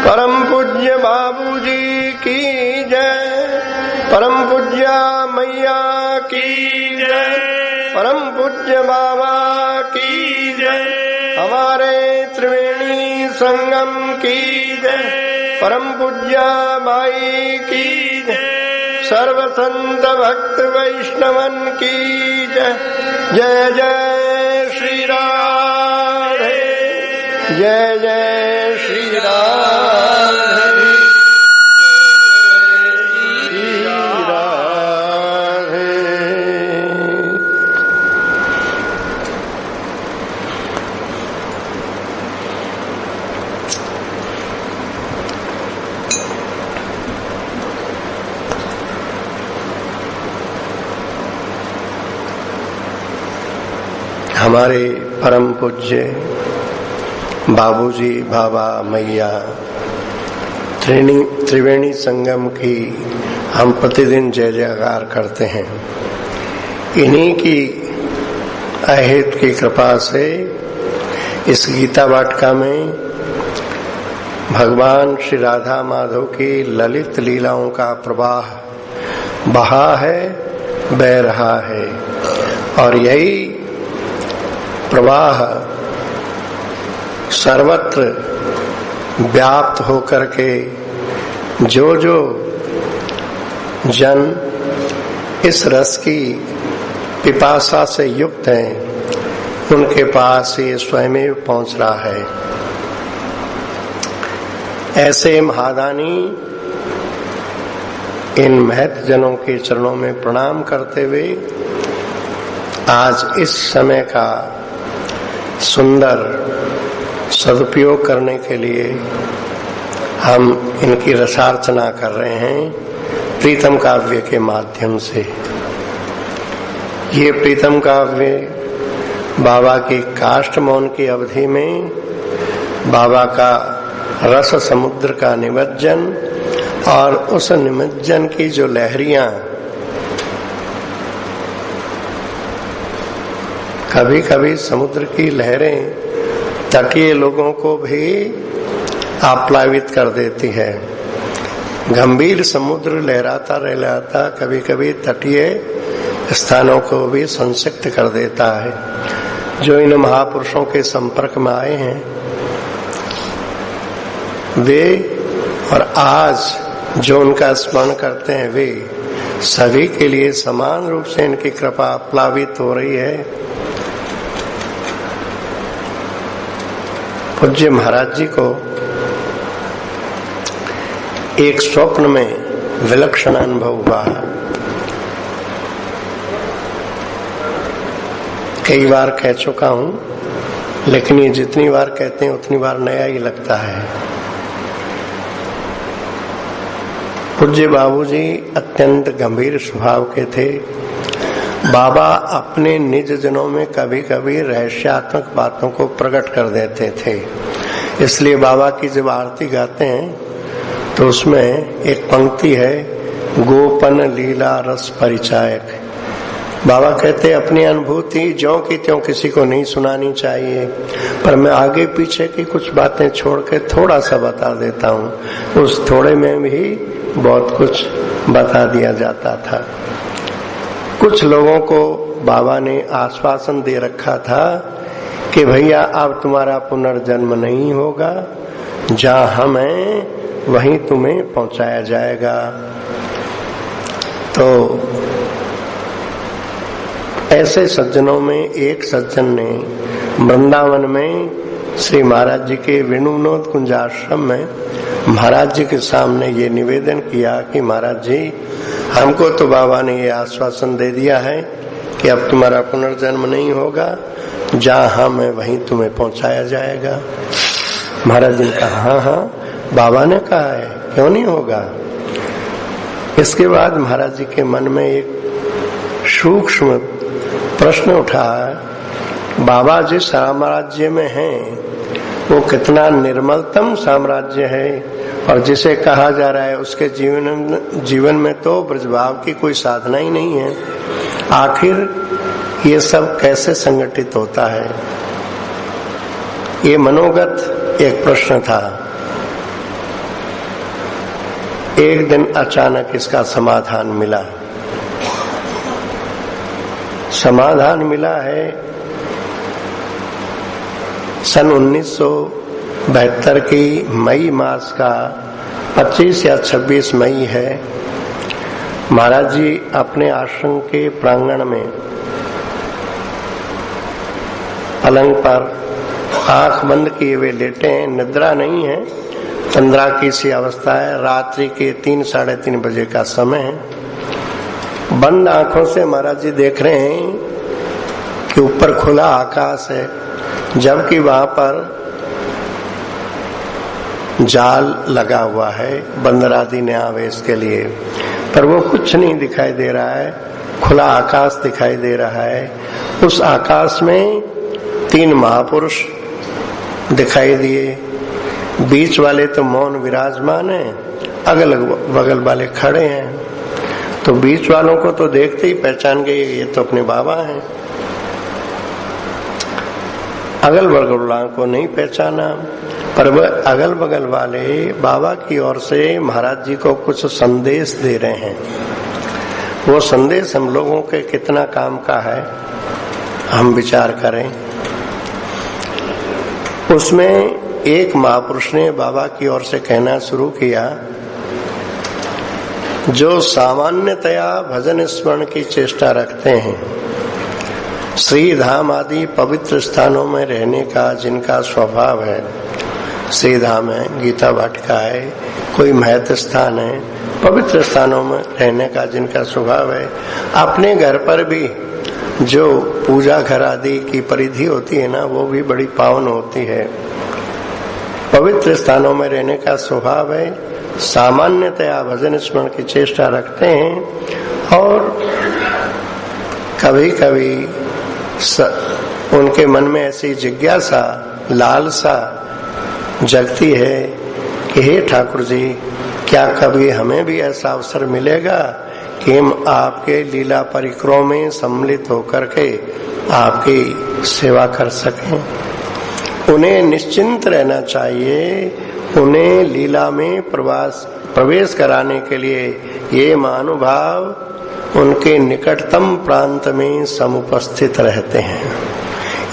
परम पूज्य बाबूजी की जय, परम पूज्य मैया की जय, परम पूज्य बाबा की जय, हमारे त्रिवेणी संगम की जय, परम पूज्य माई की जय, सर्व संत भक्त वैष्णवन की जय। जय जय श्री राधे, जय जय श्री राधे, श्री राधे। हमारे परम पूज्य बाबूजी, बाबा, मैया, त्रिवेणी संगम की हम प्रतिदिन जय जयकार करते हैं। इन्हीं की अहेत की कृपा से इस गीता वाटिका में भगवान श्री राधा माधव की ललित लीलाओं का प्रवाह बहा है, बह रहा है, और यही प्रवाह सर्वत्र व्याप्त होकर के जो जो जन इस रस की पिपासा से युक्त हैं, उनके पास ये स्वयं पहुंच रहा है। ऐसे महादानी इन महत जनों के चरणों में प्रणाम करते हुए आज इस समय का सुंदर सदुपयोग करने के लिए हम इनकी रसार्चना कर रहे हैं प्रीतम काव्य के माध्यम से। ये प्रीतम काव्य बाबा की काष्ठ मौन की अवधि में बाबा का रस समुद्र का निमज्जन और उस निमज्जन की जो लहरियां कभी कभी समुद्र की लहरें तटीय लोगों को भी आप्लावित कर देती है। गंभीर समुद्र लहराता रहलाता कभी कभी तटीय स्थानों को भी संसिक्त कर देता है। जो इन महापुरुषों के संपर्क में आए हैं वे और आज जो उनका स्मरण करते हैं वे सभी के लिए समान रूप से इनकी कृपा प्लावित हो रही है। पूज्य महाराज जी को एक स्वप्न में विलक्षण अनुभव हुआ। कई बार कह चुका हूं, लेकिन ये जितनी बार कहते हैं उतनी बार नया ही लगता है। पूज्य बाबूजी अत्यंत गंभीर स्वभाव के थे। बाबा अपने निज जनों में कभी कभी रहस्यात्मक बातों को प्रकट कर देते थे। इसलिए बाबा की जब आरती गाते हैं तो उसमें एक पंक्ति है, गोपन लीला रस परिचायक। बाबा कहते अपनी अनुभूति ज्यों की त्यों किसी को नहीं सुनानी चाहिए, पर मैं आगे पीछे की कुछ बातें छोड़ के थोड़ा सा बता देता हूँ। उस थोड़े में भी बहुत कुछ बता दिया जाता था। कुछ लोगों को बाबा ने आश्वासन दे रखा था कि भैया अब तुम्हारा पुनर्जन्म नहीं होगा, जहाँ हम हैं वहीं तुम्हें पहुंचाया जाएगा। तो ऐसे सज्जनों में एक सज्जन ने वृंदावन में श्री महाराज जी के वेणुविनोद कुंज आश्रम में महाराज जी के सामने ये निवेदन किया कि महाराज जी, हमको तो बाबा ने ये आश्वासन दे दिया है कि अब तुम्हारा पुनर्जन्म नहीं होगा, जहाँ हम है वहीं तुम्हें पहुंचाया जाएगा। महाराज जी ने कहा हाँ हाँ बाबा ने कहा है, क्यों नहीं होगा। इसके बाद महाराज जी के मन में एक सूक्ष्म प्रश्न उठा, बाबा जिस साम्राज्य में हैं वो कितना निर्मलतम साम्राज्य है, और जिसे कहा जा रहा है उसके जीवन में तो ब्रजभाव की कोई साधना ही नहीं है। आखिर ये सब कैसे संगठित होता है? ये मनोगत एक प्रश्न था। एक दिन अचानक इसका समाधान मिला। समाधान मिला है सन 1972 की मई मास का 25 या 26 मई है। महाराज जी अपने आश्रम के प्रांगण में पलंग पर आंख बंद किए हुए लेटे हैं, निद्रा नहीं है, तंद्रा की सी अवस्था है। रात्रि के 3 साढ़े 3 बजे का समय है। बंद आंखों से महाराज जी देख रहे हैं कि ऊपर खुला आकाश है, जबकि वहां पर जाल लगा हुआ है बंदर आदि ने आवेश के लिए, पर वो कुछ नहीं दिखाई दे रहा है। खुला आकाश दिखाई दे रहा है। उस आकाश में 3 महापुरुष दिखाई दिए। बीच वाले तो मौन विराजमान हैं, अगल बगल वाले खड़े हैं। तो बीच वालों को तो देखते ही पहचान गए, ये तो अपने बाबा हैं। अगल बगल वालों को नहीं पहचाना, पर वह अगल बगल वाले बाबा की ओर से महाराज जी को कुछ संदेश दे रहे हैं। वो संदेश हम लोगों के कितना काम का है, हम विचार करें। उसमें एक महापुरुष ने बाबा की ओर से कहना शुरू किया, जो सामान्यतया भजन स्मरण की चेष्टा रखते हैं, श्री धाम आदि पवित्र स्थानों में रहने का जिनका स्वभाव है, श्री धाम है, गीता वाटिका है, कोई महत्व स्थान है, पवित्र स्थानों में रहने का जिनका स्वभाव है, अपने घर पर भी जो पूजा घर आदि की परिधि होती है ना, वो भी बड़ी पावन होती है। पवित्र स्थानों में रहने का स्वभाव है, सामान्यतया भजन स्मरण की चेष्टा रखते हैं और कभी कभी उनके मन में ऐसी जिज्ञासा, लालसा जगती है कि हे ठाकुर जी, क्या कभी हमें भी ऐसा अवसर मिलेगा कि हम आपके लीला परिक्रमा में सम्मिलित होकर के आपकी सेवा कर सकें। उन्हें निश्चिंत रहना चाहिए। उन्हें लीला में प्रवेश कराने के लिए ये महानुभाव उनके निकटतम प्रांत में समुपस्थित रहते हैं।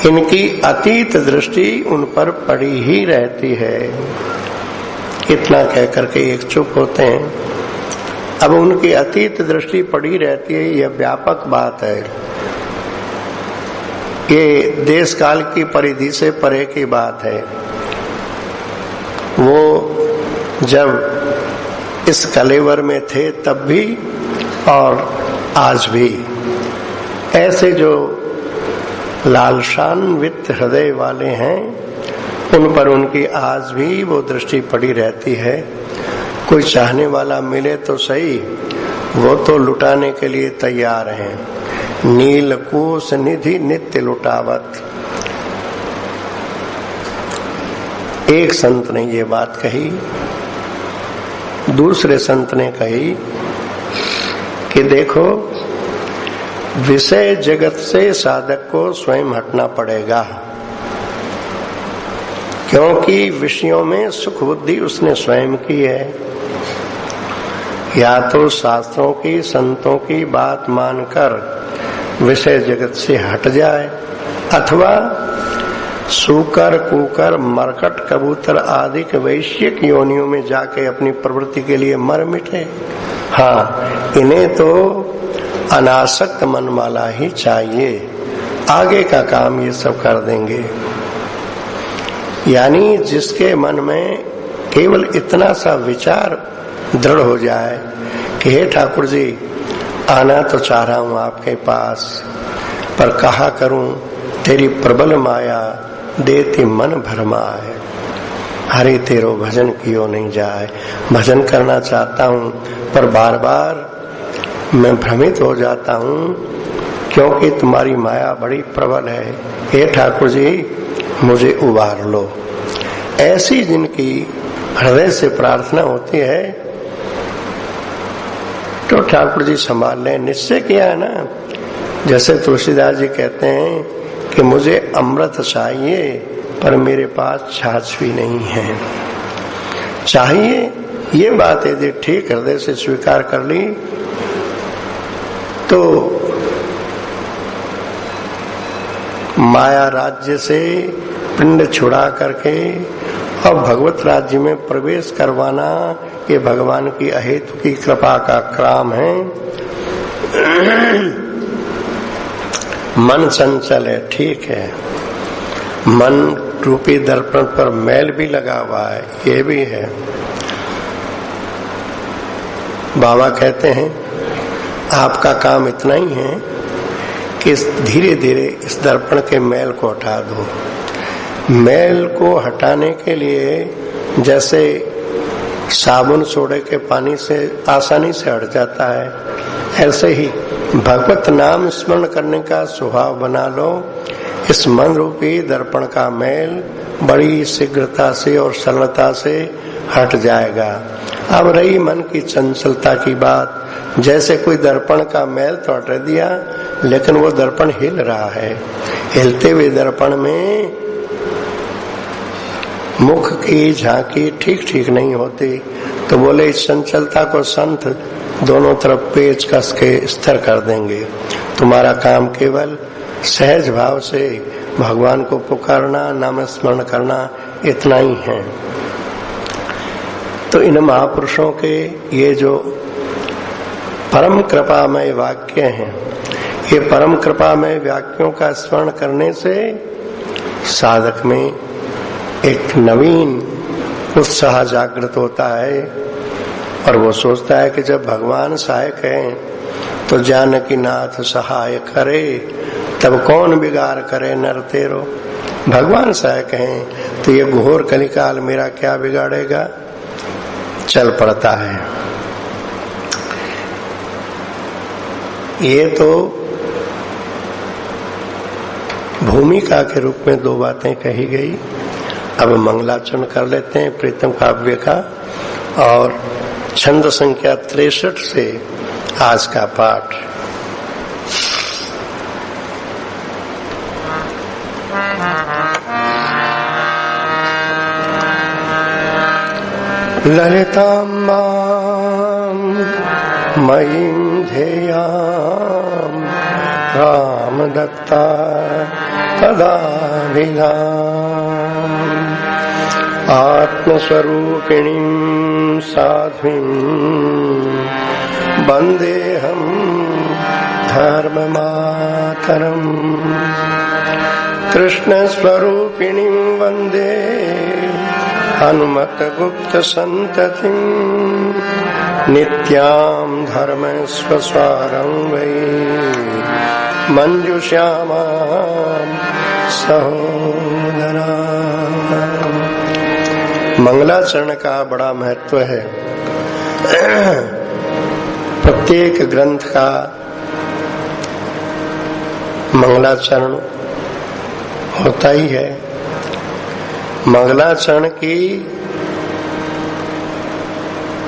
इनकी अतीत दृष्टि उन पर पड़ी ही रहती है। इतना कह करके एक चुप होते हैं। अब उनकी अतीत दृष्टि पड़ी रहती है, यह व्यापक बात है। ये देश काल की परिधि से परे की बात है। वो जब इस कलेवर में थे तब भी और आज भी ऐसे जो लालसान्वित हृदय वाले हैं, उन पर उनकी आज भी वो दृष्टि पड़ी रहती है। कोई चाहने वाला मिले तो सही, वो तो लुटाने के लिए तैयार हैं। नीलकोश निधि नित्य लुटावत। एक संत ने ये बात कही, दूसरे संत ने कही कि देखो, विषय जगत से साधक को स्वयं हटना पड़ेगा, क्योंकि विषयों में सुख बुद्धि उसने स्वयं की है। या तो शास्त्रों की, संतों की बात मानकर विषय जगत से हट जाए, अथवा सूकर, कुकर, मरकट, कबूतर आदि के वैश्यिक योनियों में जाके अपनी प्रवृत्ति के लिए मर मिटे। हाँ, इन्हें तो अनासक्त मन वाला ही चाहिए, आगे का काम ये सब कर देंगे। यानी जिसके मन में केवल इतना सा विचार दृढ़ हो जाए कि हे ठाकुर जी, आना तो चाह रहा हूं आपके पास, पर कहा करूं, तेरी प्रबल माया देती मन भरमाए। हरे तेरो भजन कियो नहीं जाए। भजन करना चाहता हूं, पर बार बार मैं भ्रमित हो जाता हूं, क्योंकि तुम्हारी माया बड़ी प्रबल है। हे ठाकुर जी, मुझे उबार लो। ऐसी जिनकी हृदय से प्रार्थना होती है, तो ठाकुर जी संभाल लें। निश्चय किया है ना, जैसे तुलसीदास जी कहते हैं कि मुझे अमृत चाहिए पर मेरे पास छाछ भी नहीं है। चाहिए ये बात यदि ठीक हृदय से स्वीकार कर ली तो माया राज्य से पिंड छुड़ा करके और भगवत राज्य में प्रवेश करवाना ये भगवान की अहेतु की कृपा का काम है। मन चंचल है, ठीक है, मन रूपी दर्पण पर मैल भी लगा हुआ है, ये भी है। बाबा कहते हैं आपका काम इतना ही है कि धीरे धीरे इस दर्पण के मैल को हटा दो। मैल को हटाने के लिए जैसे साबुन सोडे के पानी से आसानी से हट जाता है, ऐसे ही भगवत नाम स्मरण करने का स्वभाव बना लो। इस मन रूपी दर्पण का मैल बड़ी शीघ्रता से और सरलता से हट जाएगा। अब रही मन की चंचलता की बात, जैसे कोई दर्पण का मैल तो हटा दिया लेकिन वो दर्पण हिल रहा है। हिलते हुए दर्पण में मुख की झांकी ठीक ठीक नहीं होती, तो बोले इस चंचलता को संत दोनों तरफ पेच कस के स्थिर कर देंगे। तुम्हारा काम केवल सहज भाव से भगवान को पुकारना, नाम स्मरण करना, इतना ही है। तो इन महापुरुषों के ये जो परम कृपामय वाक्य हैं, ये परम कृपामय वाक्यों का स्मरण करने से साधक में एक नवीन उत्साह जागृत होता है और वो सोचता है कि जब भगवान सहायक हैं तो जानकी नाथ सहाय करे, तब कौन बिगाड़ करे नर तेरो। भगवान सहायक हैं तो ये घोर कलिकाल मेरा क्या बिगाड़ेगा, चल पड़ता है। ये तो भूमिका के रूप में दो बातें कही गई। अब मंगलाचरण कर लेते हैं प्रीतम काव्य का और छंद संख्या 63 से आज का पाठ। ललिताम्बां मयीं ध्येयां रामदत्ता तदाभिधाम् आत्मस्वरूपिणीं साध्वीं वन्देऽहं धर्ममातरम् कृष्णस्वरूपिणीं वन्दे हनुमतगुप्त संततिं नित्यां धर्मस्वसारं वै मंजुश्यामां सहोदरा। मंगलाचरण का बड़ा महत्व है। प्रत्येक ग्रंथ का मंगलाचरण होता ही है। मंगलाचरण की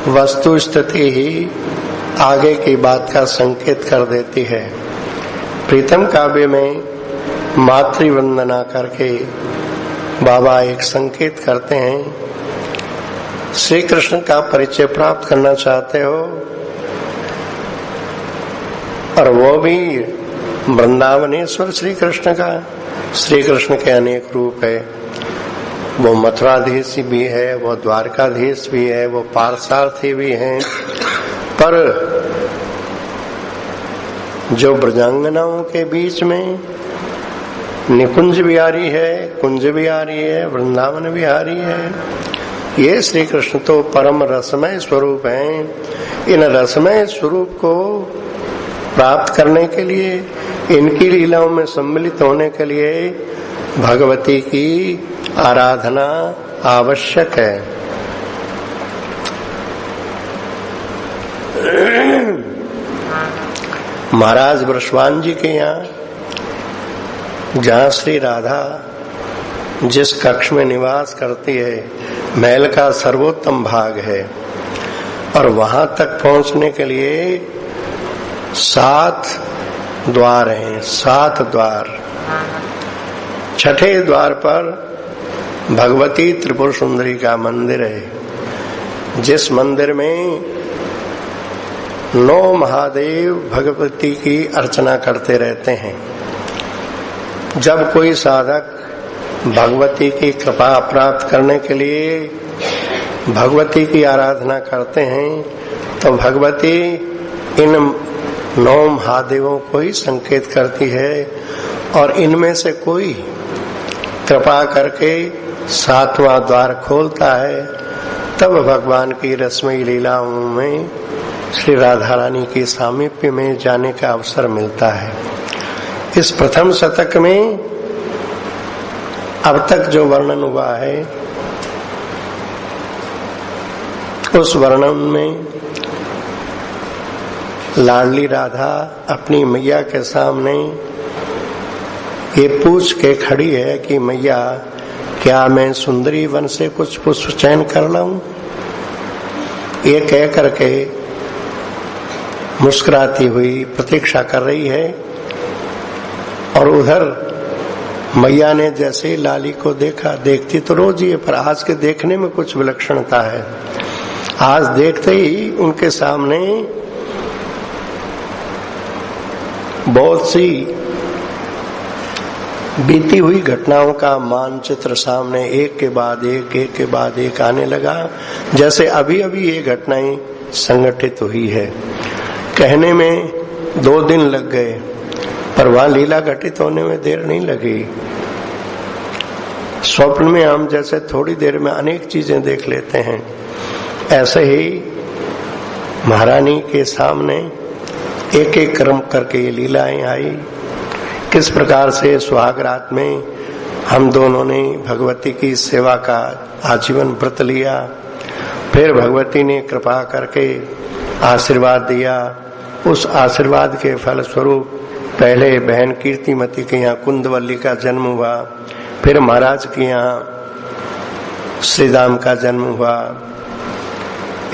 वस्तु स्थिति ही आगे की बात का संकेत कर देती है। प्रीतम काव्य में मातृवंदना करके बाबा एक संकेत करते हैं। श्री कृष्ण का परिचय प्राप्त करना चाहते हो और वो भी वृंदावनेश्वर श्री कृष्ण का। श्री कृष्ण के अनेक रूप है, वो मथुराधीश भी है, वो द्वारकाधीश भी है, वो पारसार्थी भी हैं, पर जो ब्रजांगनाओं के बीच में निकुंज बिहारी है, कुंज बिहारी है, वृंदावन बिहारी है, ये श्री कृष्ण तो परम रसमय स्वरूप हैं। इन रसमय स्वरूप को प्राप्त करने के लिए, इनकी लीलाओं में सम्मिलित होने के लिए भगवती की आराधना आवश्यक है। महाराज वृषवान जी के यहाँ, जहाँ श्री राधा जिस कक्ष में निवास करती है, महल का सर्वोत्तम भाग है और वहां तक पहुंचने के लिए 7 द्वार हैं, 7 द्वार। छठे द्वार पर भगवती त्रिपुर सुंदरी का मंदिर है, जिस मंदिर में 9 महादेव भगवती की अर्चना करते रहते हैं। जब कोई साधक भगवती की कृपा प्राप्त करने के लिए भगवती की आराधना करते हैं, तो भगवती इन 9 महादेवों को ही संकेत करती है और इनमें से कोई कृपा करके 7वां द्वार खोलता है, तब भगवान की रसमयी लीलाओं में श्री राधा रानी की सामीप्य में जाने का अवसर मिलता है। इस प्रथम शतक में अब तक जो वर्णन हुआ है, उस वर्णन में लाडली राधा अपनी मैया के सामने ये पूछ के खड़ी है कि मैया, क्या मैं सुंदरी वन से कुछ पुष्प चयन कर लाऊं? ये कह करके मुस्कुराती हुई प्रतीक्षा कर रही है। और उधर मैया ने जैसे लाली को देखा, देखती तो रोज ही है, पर आज के देखने में कुछ विलक्षणता है। आज देखते ही उनके सामने बहुत सी बीती हुई घटनाओं का मानचित्र सामने एक के बाद एक आने लगा, जैसे अभी अभी ये घटनाएं संगठित हुई है। कहने में 2 दिन लग गए, पर वहां लीला घटित होने में देर नहीं लगी। स्वप्न में हम जैसे थोड़ी देर में अनेक चीजें देख लेते हैं, ऐसे ही महारानी के सामने एक एक क्रम करके ये लीलाएं आई। किस प्रकार से सुहाग रात में हम दोनों ने भगवती की सेवा का आजीवन व्रत लिया, फिर भगवती ने कृपा करके आशीर्वाद दिया। उस आशीर्वाद के फल स्वरूप पहले बहन कीर्तिमती के यहाँ कुंदवल्ली का जन्म हुआ, फिर महाराज के यहाँ श्रीदाम का जन्म हुआ।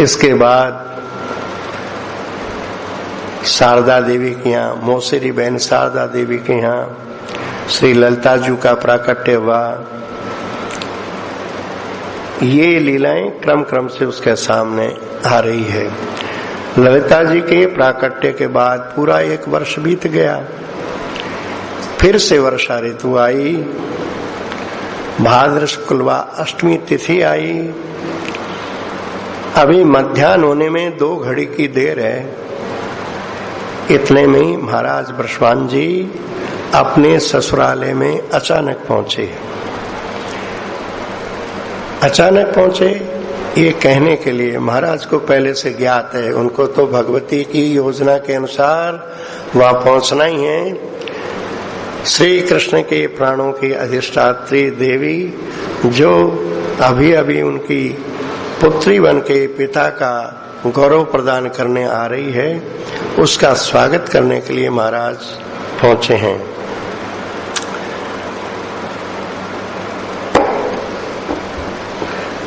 इसके बाद शारदा देवी के यहाँ, मौसेरी बहन शारदा देवी के यहाँ श्री ललिता जी का प्राकट्य हुआ। ये लीलाएं क्रम क्रम से उसके सामने आ रही है। ललिता जी के प्राकट्य के बाद पूरा 1 वर्ष बीत गया, फिर से वर्षा ऋतु आई, भाद्र शुक्लवा अष्टमी तिथि आई। अभी मध्याह्न होने में 2 घड़ी की देर है। इतने में महाराज बृषभान जी अपने ससुरालय में अचानक पहुंचे। अचानक पहुंचे ये कहने के लिए, महाराज को पहले से ज्ञात है, उनको तो भगवती की योजना के अनुसार वहां पहुंचना ही है। श्री कृष्ण के प्राणों की अधिष्ठात्री देवी, जो अभी अभी उनकी पुत्री बन के पिता का गौरव प्रदान करने आ रही है, उसका स्वागत करने के लिए महाराज पहुंचे हैं।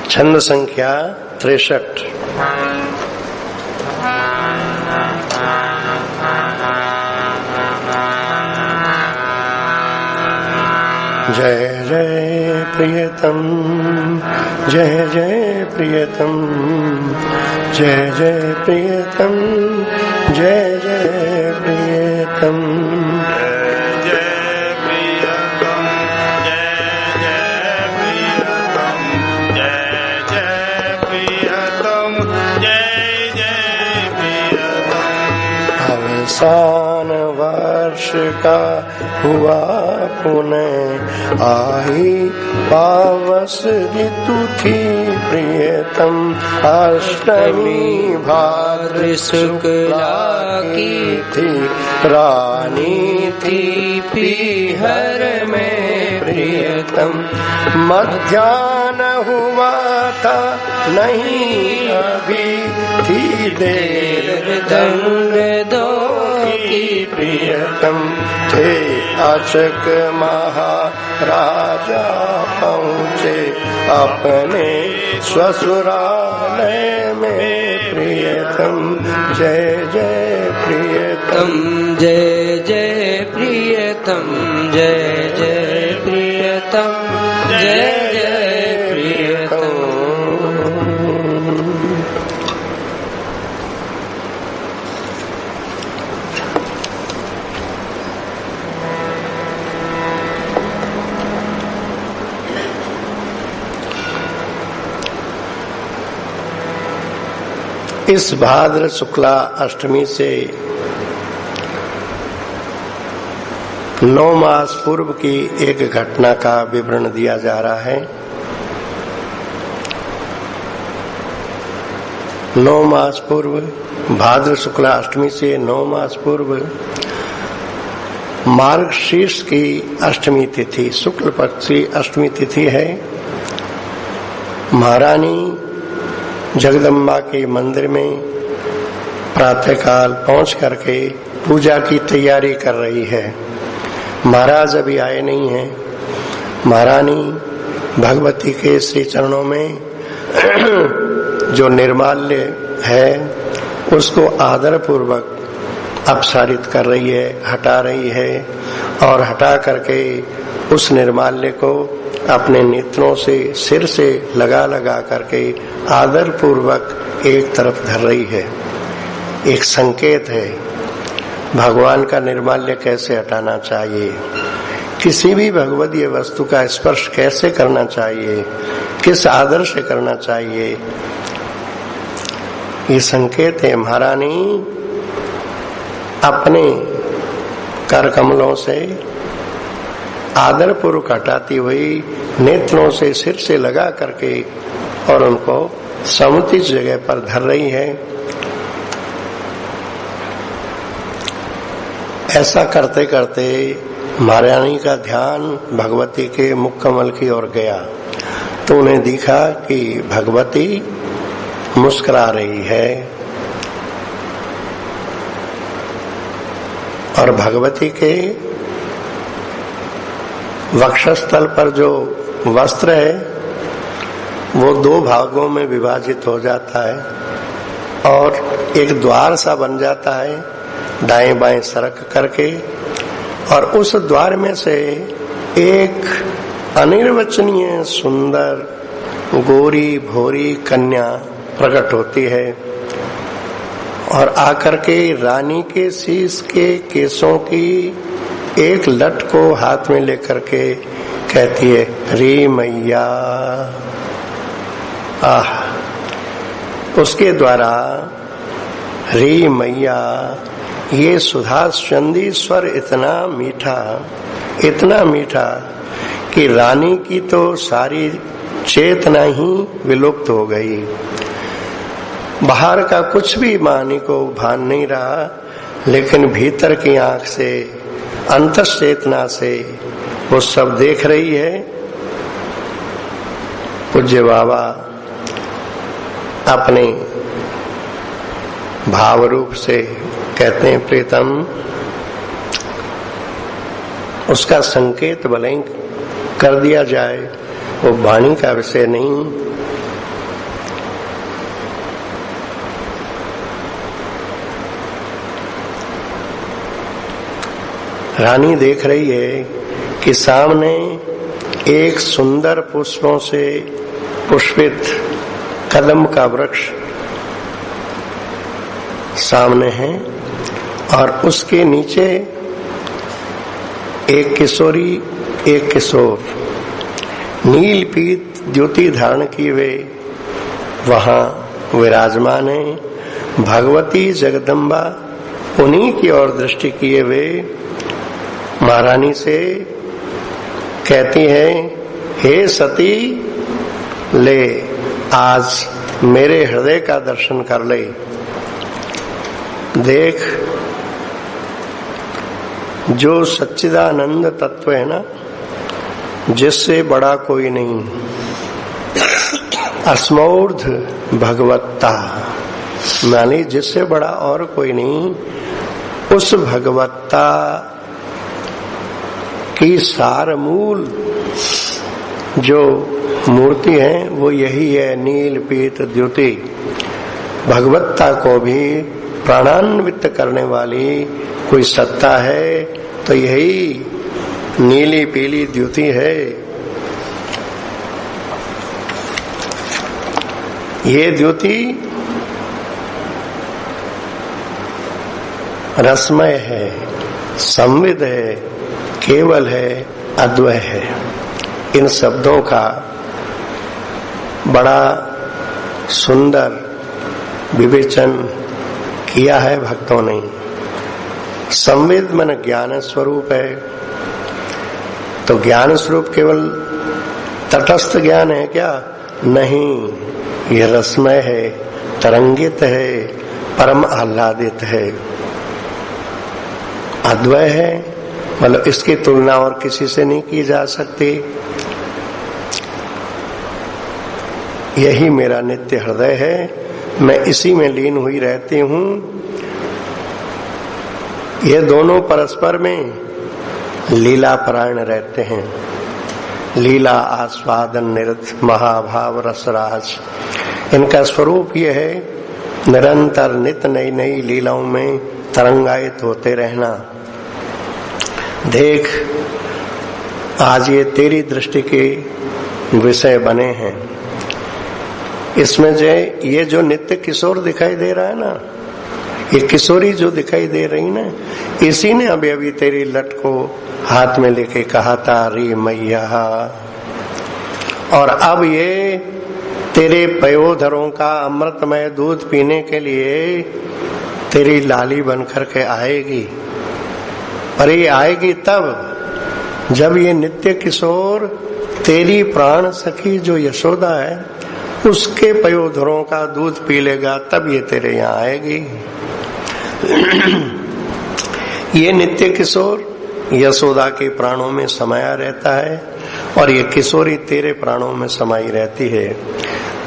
छंद संख्या 63। जय जय प्रियतम, जय जय प्रियतम, जय जय प्रियतम, जय जय प्रियतम, जय जय प्रियतम, जय जय प्रियतम, जय जय प्रियतम, जय जय प्रियतम। अवसान वर्ष का हुआ पुनः आई, पावस ऋतु थी प्रियतम, अष्टमी भाद्र शुक्ला की थी, रानी थी पीहर में प्रियतम। मध्याह्न हुआ था नहीं अभी, थी देर दंड दो की प्रियतम, थे अचक महाराजा पहुँचे अपने ससुरालय में प्रियतम। जय जय प्रियतम, जय जय जय जय प्रियतम जय जय प्रियतम। इस भाद्र शुक्ला अष्टमी से 9 मास पूर्व की एक घटना का विवरण दिया जा रहा है। 9 मास पूर्व, भाद्र शुक्ला अष्टमी से 9 मास पूर्व मार्गशीर्ष की अष्टमी तिथि, शुक्ल पक्ष की अष्टमी तिथि है। महारानी जगदम्बा के मंदिर में प्रातःकाल पहुंच करके पूजा की तैयारी कर रही है। महाराज अभी आए नहीं हैं। महारानी भगवती के श्री चरणों में जो निर्माल्य है उसको आदर पूर्वक अपसारित कर रही है, हटा रही है, और हटा करके उस निर्माल्य को अपने नेत्रों से, सिर से लगा लगा करके आदर पूर्वक एक तरफ धर रही है। एक संकेत है भगवान का निर्माल्य कैसे हटाना चाहिए, किसी भी भगवदीय वस्तु का स्पर्श कैसे करना चाहिए, किस आदर से करना चाहिए, ये संकेत है। महारानी अपने कर कमलों से आदर पूर्वक हटाती हुई नेत्रों से, सिर से लगा करके और उनको समुचित जगह पर धर रही है। ऐसा करते करते महारानी का ध्यान भगवती के मुख कमल की ओर गया तो उन्हें दिखा कि भगवती मुस्कुरा रही है और भगवती के वक्षस्थल पर जो वस्त्र है वो 2 भागों में विभाजित हो जाता है और एक द्वार सा बन जाता है दाएं बाएं सरक करके, और उस द्वार में से एक अनिर्वचनीय सुंदर गोरी भोरी कन्या प्रकट होती है और आकर के रानी के शीश के केसों की एक लट को हाथ में लेकर के कहती है, रे मैया। उसके द्वारा रे मैया ये सुधा चंदी स्वर इतना मीठा कि रानी की तो सारी चेतना ही विलुप्त हो गई। बाहर का कुछ भी मानी को भान नहीं रहा, लेकिन भीतर की आंख से, अंतश्चेतना से वो सब देख रही है। पूज्य बाबा अपने भाव रूप से कहते हैं, प्रीतम उसका संकेत भले कर दिया जाए, वो वाणी का विषय नहीं। रानी देख रही है कि सामने एक सुंदर पुष्पों से पुष्पित कदम का वृक्ष सामने है और उसके नीचे एक किशोरी, एक किशोर नील पीत द्युति धारण किए हुए वहां विराजमान है। भगवती जगदम्बा उन्हीं की ओर दृष्टि किए हुए महारानी से कहती है, हे सती, ले आज मेरे हृदय का दर्शन कर ले। देख, जो सच्चिदानंद तत्व है ना, जिससे बड़ा कोई नहीं, अस्मौर्ध भगवत्ता, मानी जिससे बड़ा और कोई नहीं, उस भगवत्ता की सार मूल जो मूर्ति है वो यही है, नील पीत द्युति। भगवत्ता को भी प्राणान्वित करने वाली कोई सत्ता है तो यही नीली पीली द्युति है। ये द्युति रसमय है, संविद है, केवल है, अद्वय है। इन शब्दों का बड़ा सुंदर विवेचन किया है भक्तों ने। संविद मन ज्ञान स्वरूप है, तो ज्ञान स्वरूप केवल तटस्थ ज्ञान है क्या? नहीं, यह रसमय है, तरंगित है, परम आह्लादित है, अद्वय है। मतलब इसकी तुलना और किसी से नहीं की जा सकती। यही मेरा नित्य हृदय है, मैं इसी में लीन हुई रहती हूँ। ये दोनों परस्पर में लीला परायण रहते हैं। लीला आस्वादन निरत महाभाव रसराज, इनका स्वरूप ये है निरंतर नित नई नई लीलाओं में तरंगायित होते रहना। देख, आज ये तेरी दृष्टि के विषय बने हैं। इसमें ये जो नित्य किशोर दिखाई दे रहा है ना, ये किशोरी जो दिखाई दे रही ना, इसी ने अभी अभी तेरी लट को हाथ में लेके कहा था, रे मैया। और अब ये तेरे पयोधरों का अमृतमय दूध पीने के लिए तेरी लाली बनकर के आएगी। पर ये आएगी तब जब ये नित्य किशोर तेरी प्राण सखी जो यशोदा है उसके पयोधरों का दूध पी लेगा, तब ये तेरे यहाँ आएगी। ये नित्य किशोर यशोदा के प्राणों में समाया रहता है और ये किशोरी तेरे प्राणों में समाई रहती है।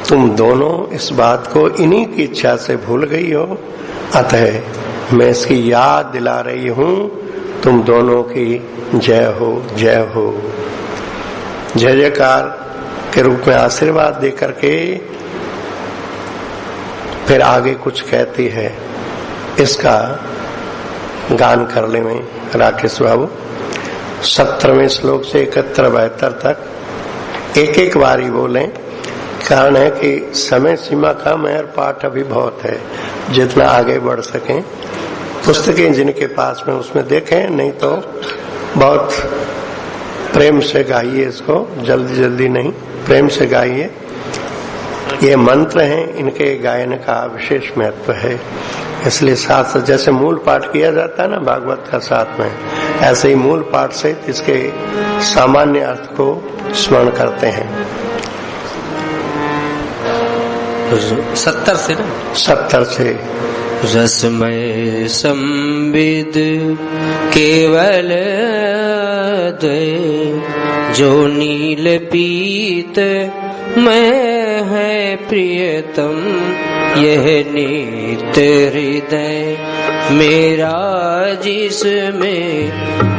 तुम दोनों इस बात को इन्हीं की इच्छा से भूल गई हो, अतः मैं इसकी याद दिला रही हूँ। तुम दोनों की जय हो, जय हो। जय जयकार के रूप में आशीर्वाद दे करके फिर आगे कुछ कहती है। इसका गान कर ले में राकेश बाबू। 17वें श्लोक से 71-72 तक एक एक बारी बोलें। कारण है कि समय सीमा कम है और पाठ अभी बहुत है, जितना आगे बढ़ सकें। पुस्तकें जिनके पास में उसमें देखें, नहीं तो बहुत प्रेम से गाइए इसको, जल्दी जल्दी नहीं, प्रेम से गाइए। ये मंत्र हैं, इनके गायन का विशेष महत्व है। इसलिए साथ जैसे मूल पाठ किया जाता है ना भागवत का साथ में, ऐसे ही मूल पाठ से इसके सामान्य अर्थ को स्मरण करते हैं। 70 से ना, 70 से। रसमय संविद केवल दय, जो नील पीत मैं है प्रियतम, यह नित्य हृदय मेरा जिसमें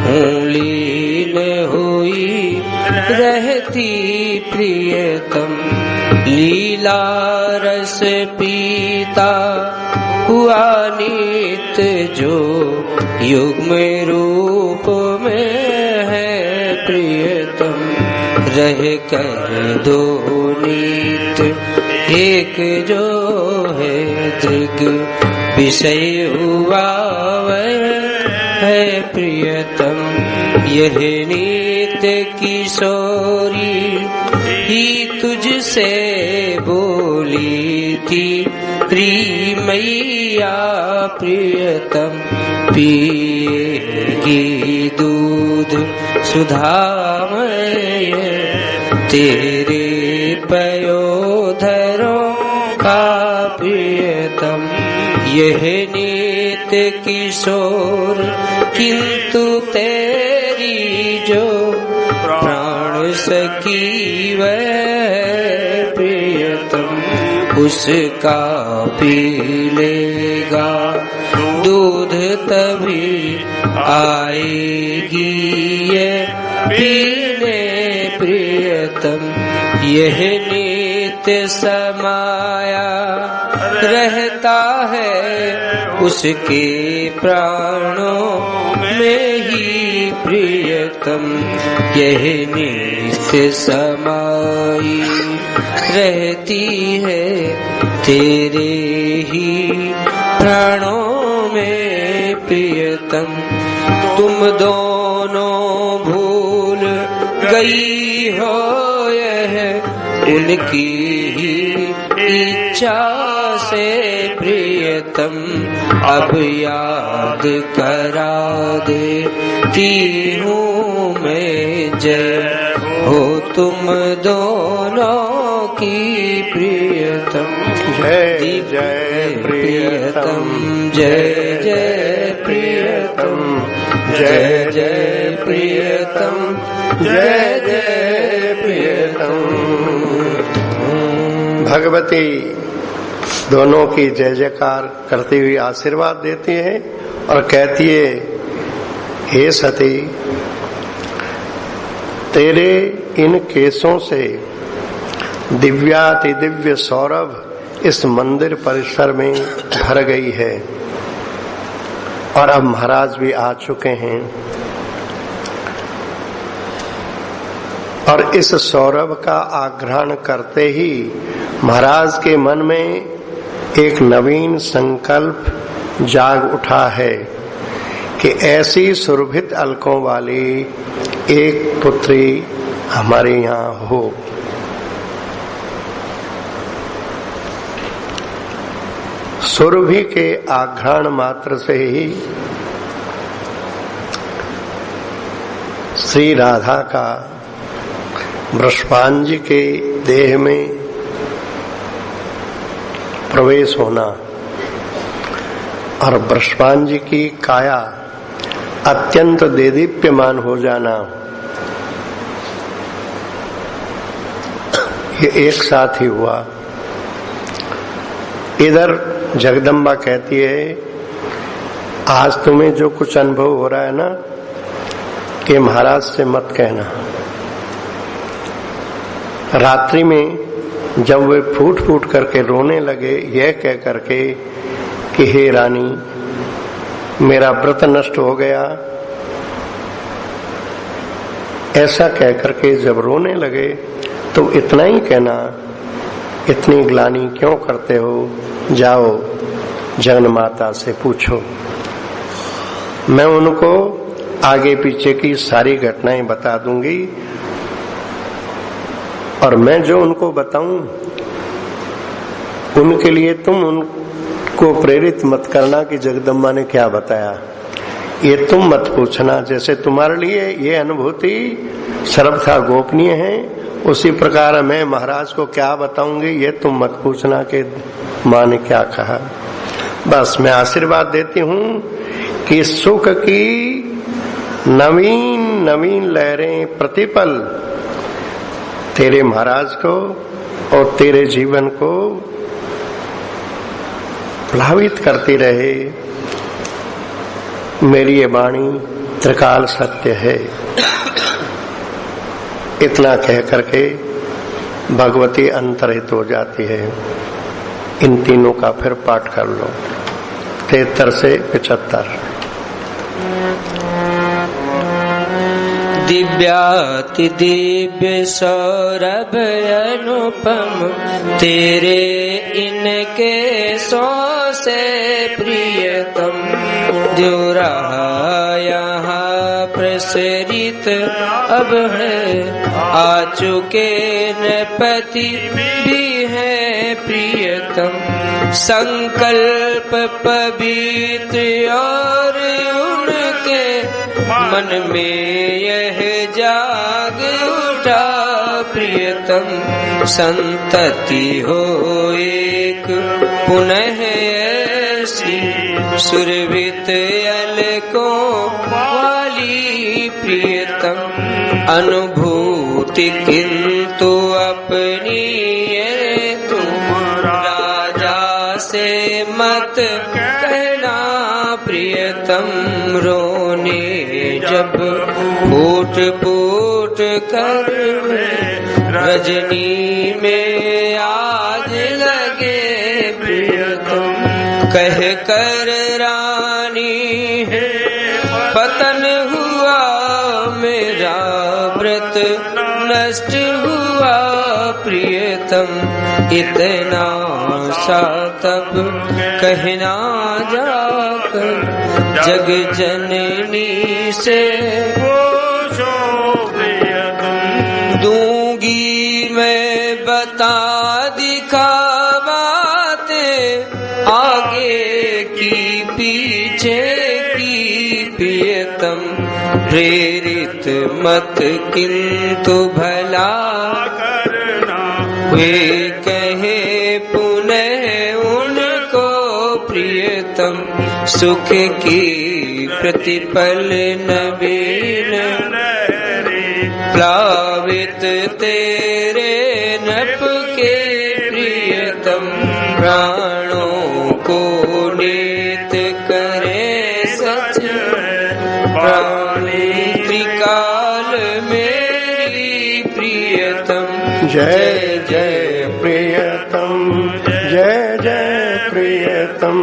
हूँ लीन हुई रहती प्रियतम। लीला रस पीता हुआ नित्य जो युग्म रूप में है प्रियतम, रह कर दो नित्य एक जो है दृग विषय हुआ वह है प्रियतम। यह नित्य किशोरी ही तुझसे बोली थी, प्रिय मैया प्रियतम, पिएगी दूध सुधामय तेरे पयोधरों का प्रियतम। यह नित्य किशोर किंतु तेरी जो प्राण सखी वह प्रियतम, उसका पी लेगा दूध तभी आएगी ये पीने प्रियतम। यह नित्य नित्य समाया रहता है उसके प्राणों में ही प्रियतम। यह नित्य समाई रहती है तेरे ही प्राणों में प्रियतम। तुम दोनों भूल गई हो यह उनकी ही इच्छा से प्रियतम। अब याद करा देती हूँ मैं जय हो तुम दोनों की प्रियतम। जय जय प्रियतम, जय जय प्रियतम, जय जय प्रियतम, जय जय प्रियतम। भगवती दोनों की जय जयकार करती हुई आशीर्वाद देती है और कहती है, हे सती, तेरे इन केसों से दिव्याति दिव्य सौरभ इस मंदिर परिसर में भर गई है और अब महाराज भी आ चुके हैं और इस सौरभ का आग्रहण करते ही महाराज के मन में एक नवीन संकल्प जाग उठा है कि ऐसी सुरभित अलकों वाली एक पुत्री हमारे यहाँ हो। सुरभि के आघ्राण मात्र से ही श्री राधा का वृषभांजी के देह में प्रवेश होना और वृषभांजी की काया अत्यंत देदीप्यमान हो जाना, ये एक साथ ही हुआ। इधर जगदम्बा कहती है, आज तुम्हें जो कुछ अनुभव हो रहा है ना, ये महाराज से मत कहना। रात्रि में जब वे फूट फूट करके रोने लगे, यह कह करके कि हे रानी, मेरा व्रत नष्ट हो गया, ऐसा कह करके जब रोने लगे तो इतना ही कहना, इतनी ग्लानि क्यों करते हो, जाओ जगन माता से पूछो। मैं उनको आगे पीछे की सारी घटनाएं बता दूंगी और मैं जो उनको बताऊं उनके लिए तुम उनको प्रेरित मत करना कि जगदम्बा ने क्या बताया, ये तुम मत पूछना। जैसे तुम्हारे लिए ये अनुभूति सर्वथा गोपनीय है, उसी प्रकार मैं महाराज को क्या बताऊंगी, ये तुम मत पूछना कि माँ ने क्या कहा। बस मैं आशीर्वाद देती हूँ कि सुख की नवीन नवीन लहरें प्रतिपल तेरे महाराज को और तेरे जीवन को प्लावित करती रहे। मेरी ये वाणी त्रिकाल सत्य है। इतना कह करके भगवती अंतरहित हो जाती है। इन तीनों का फिर पाठ कर लो, 73 से 75। दिव्याति दिव्य सौरभ अनुपम तेरे इनके सौ से प्रियतम। जो रहा यहाँ प्रसरित अब है, आ चुके नृपति भी है प्रियतम। संकल्प पवित्र और उनके मन में यह जाग उठा प्रियतम। संतति हो एक पुनः ऐसी सुरभित अलकों वाली प्रियतम। अनुभूति किंतु अपनी ये तुम राजा से मत कहना प्रियतम। रोने जब फूट फूट कर रजनी में कह कर रानी पतन हुआ मेरा व्रत नष्ट हुआ प्रियतम इतना सा तब कहना जाकर जग जननी से दूंगी मैं बता दिखा बातें आगे की पीछे की प्रियतम प्रेरित मत किंतु भला करना वे कहे पुनः उनको प्रियतम सुख की प्रतिपल नवीन प्लावित तेरे नभ के प्रियतम प्राणों को नीत करे सच प्राणी त्रिकाल मेरी प्रियतम जय जय प्रियतम जय जय प्रियतम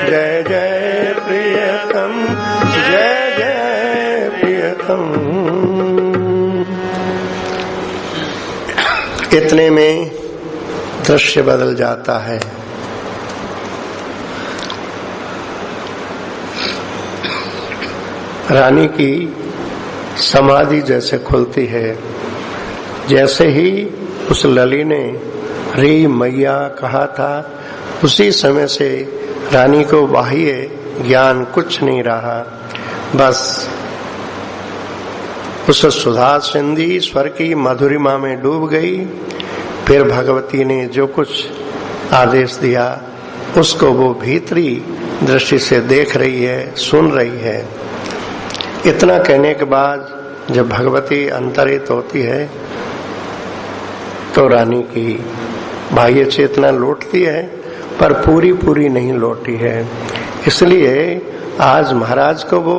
जय जय प्रियतम जय जय प्रियतम। इतने में दृश्य बदल जाता है। रानी की समाधि जैसे खुलती है, जैसे ही उस लली ने रे मैया कहा था, उसी समय से रानी को बाह्य ज्ञान कुछ नहीं रहा, बस उस सुधा सिंधी स्वर की मधुरिमा में डूब गई। फिर भगवती ने जो कुछ आदेश दिया उसको वो भीतरी दृष्टि से देख रही है, सुन रही है। इतना कहने के बाद जब भगवती अंतरित होती है तो रानी की बाह्य चेतना लौटती है, पर पूरी पूरी नहीं लौटी है। इसलिए आज महाराज को वो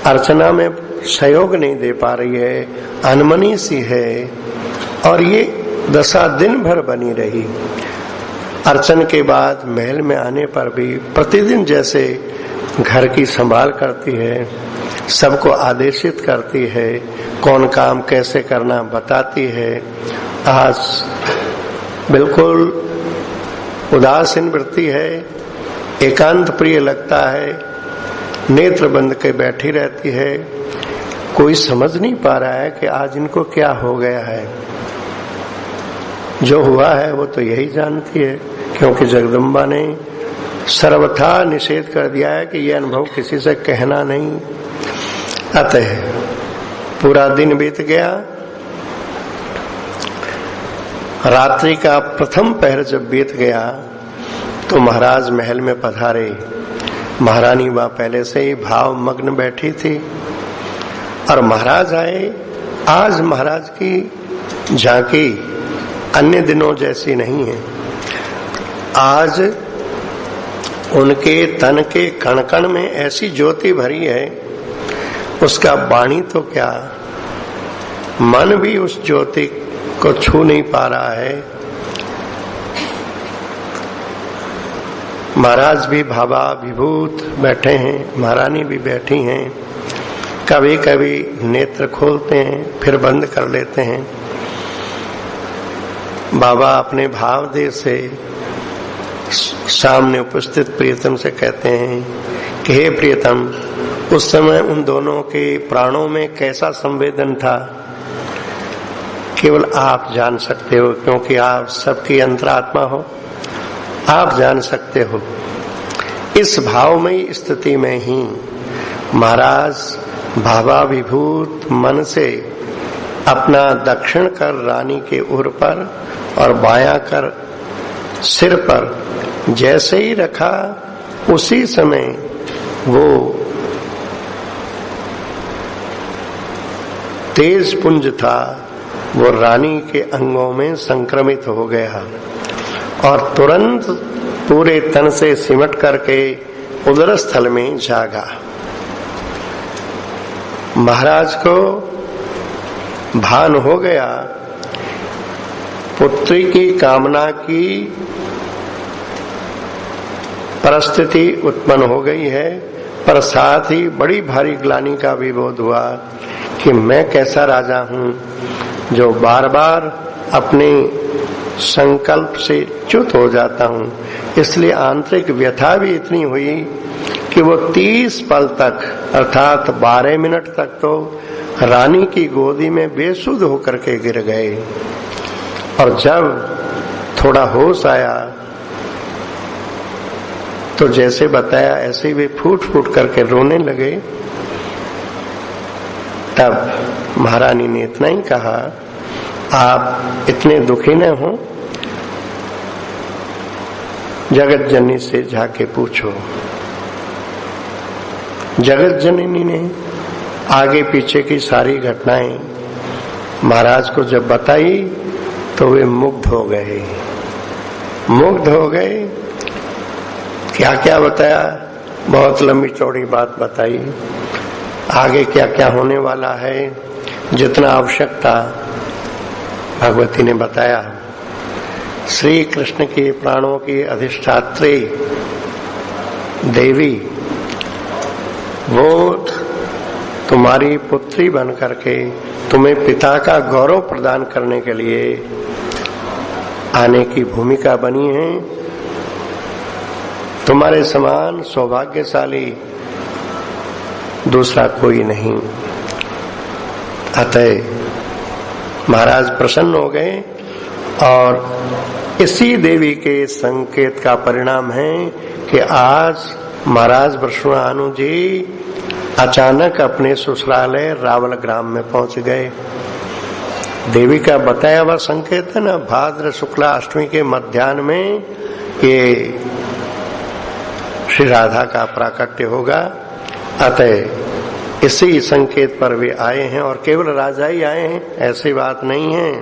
अर्चना में सहयोग नहीं दे पा रही है, अनमनी सी है, और ये दशा दिन भर बनी रही। अर्चन के बाद महल में आने पर भी प्रतिदिन जैसे घर की संभाल करती है, सबको आदेशित करती है, कौन काम कैसे करना बताती है। आज बिल्कुल उदासीन वृत्ति है, एकांत प्रिय लगता है, नेत्र बंद के बैठी रहती है। कोई समझ नहीं पा रहा है कि आज इनको क्या हो गया है। जो हुआ है वो तो यही जानती है, क्योंकि जगदम्बा ने सर्वथा निषेध कर दिया है कि यह अनुभव किसी से कहना नहीं। अतः पूरा दिन बीत गया। रात्रि का प्रथम पहर जब बीत गया तो महाराज महल में पधारे। महारानी वहां पहले से ही भाव मग्न बैठी थी और महाराज आए। आज महाराज की झांकी अन्य दिनों जैसी नहीं है। आज उनके तन के कण कण में ऐसी ज्योति भरी है, उसका वाणी तो क्या, मन भी उस ज्योति को छू नहीं पा रहा है। महाराज भी भावाभिभूत बैठे हैं, महारानी भी बैठी हैं। कभी कभी नेत्र खोलते हैं, फिर बंद कर लेते हैं। बाबा अपने भावदेह से सामने उपस्थित प्रियतम से कहते हैं कि हे प्रियतम, उस समय उन दोनों के प्राणों में कैसा संवेदन था, केवल आप जान सकते हो, क्योंकि आप सबकी अंतरात्मा हो, आप जान सकते हो। इस भावमयी स्थिति में ही महाराज भावाभिभूत मन से अपना दक्षिण कर रानी के उर पर और बायां कर सिर पर जैसे ही रखा, उसी समय वो तेज पुंज था, वो रानी के अंगों में संक्रमित हो गया और तुरंत पूरे तन से सिमट करके उदर स्थल में जागा। महाराज को भान हो गया, पुत्री की कामना की परिस्थिति उत्पन्न हो गई है, पर साथ ही बड़ी भारी ग्लानि का भी बोध हुआ कि मैं कैसा राजा हूं जो बार बार अपने संकल्प से च्युत हो जाता हूं। इसलिए आंतरिक व्यथा भी इतनी हुई कि वो 30 पल तक अर्थात 12 मिनट तक तो रानी की गोदी में बेसुध होकर के गिर गए। और जब थोड़ा होश आया तो जैसे बताया ऐसे वे फूट फूट करके रोने लगे। तब महारानी ने इतना ही कहा, आप इतने दुखी न हो, जगत जननी से जाके पूछो। जगत जननी ने आगे पीछे की सारी घटनाएं महाराज को जब बताई तो वे मुग्ध हो गए। मुग्ध हो गए, क्या क्या बताया, बहुत लंबी चौड़ी बात बताई, आगे क्या क्या होने वाला है, जितना आवश्यक था भगवती ने बताया। श्री कृष्ण के प्राणों की अधिष्ठात्री देवी वो तुम्हारी पुत्री बन करके तुम्हें पिता का गौरव प्रदान करने के लिए आने की भूमिका बनी है। तुम्हारे समान सौभाग्यशाली दूसरा कोई नहीं। अतः महाराज प्रसन्न हो गए और इसी देवी के संकेत का परिणाम है कि आज महाराज वृषभानु जी अचानक अपने ससुरालय रावल ग्राम में पहुंच गए। देवी का बताया हुआ संकेत है ना, भाद्र शुक्ला अष्टमी के मध्याह्न में ये श्री राधा का प्राकट्य होगा। अतः इसी संकेत पर वे आए हैं और केवल राजा ही आए हैं ऐसी बात नहीं है।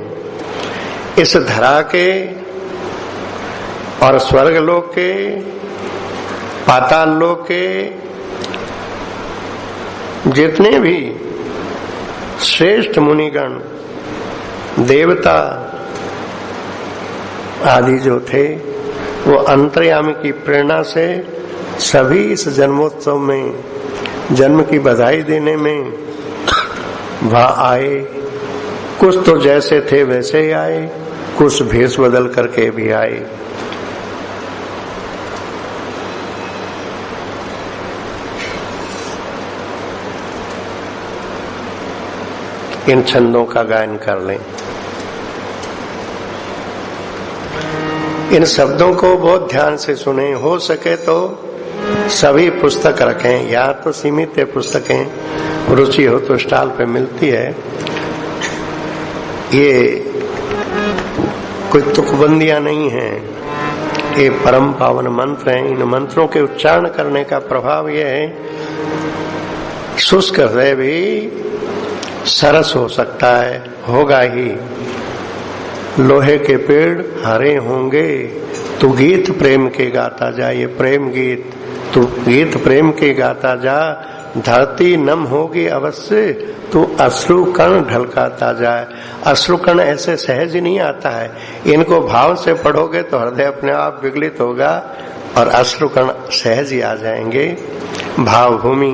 इस धरा के और स्वर्गलोक के, पाताल लोक के जितने भी श्रेष्ठ मुनिगण, देवता आदि जो थे वो अंतर्यामी की प्रेरणा से सभी इस जन्मोत्सव में जन्म की बधाई देने में वहां आए। कुछ तो जैसे थे वैसे ही आए, कुछ भेष बदल करके भी आए। इन छंदों का गायन कर लें। इन शब्दों को बहुत ध्यान से सुने, हो सके तो सभी पुस्तक रखें, या तो सीमित है पुस्तकें, रुचि हो तो स्टॉल पे मिलती है। ये कोई तुकबंदियां नहीं है, ये परम पावन मंत्र हैं। इन मंत्रों के उच्चारण करने का प्रभाव यह है शुष्क हृदय भी सरस हो सकता है, होगा ही। लोहे के पेड़ हरे होंगे, तू गीत प्रेम के गाता जा, ये प्रेम गीत, तू गीत प्रेम के गाता जा। धरती नम होगी अवश्य, तू अश्रु कण ढलकाता जाए। अश्रु कण ऐसे सहज ही नहीं आता है, इनको भाव से पढ़ोगे तो हृदय अपने आप विगलित होगा और अश्रु कण सहज ही आ जाएंगे। भाव भूमि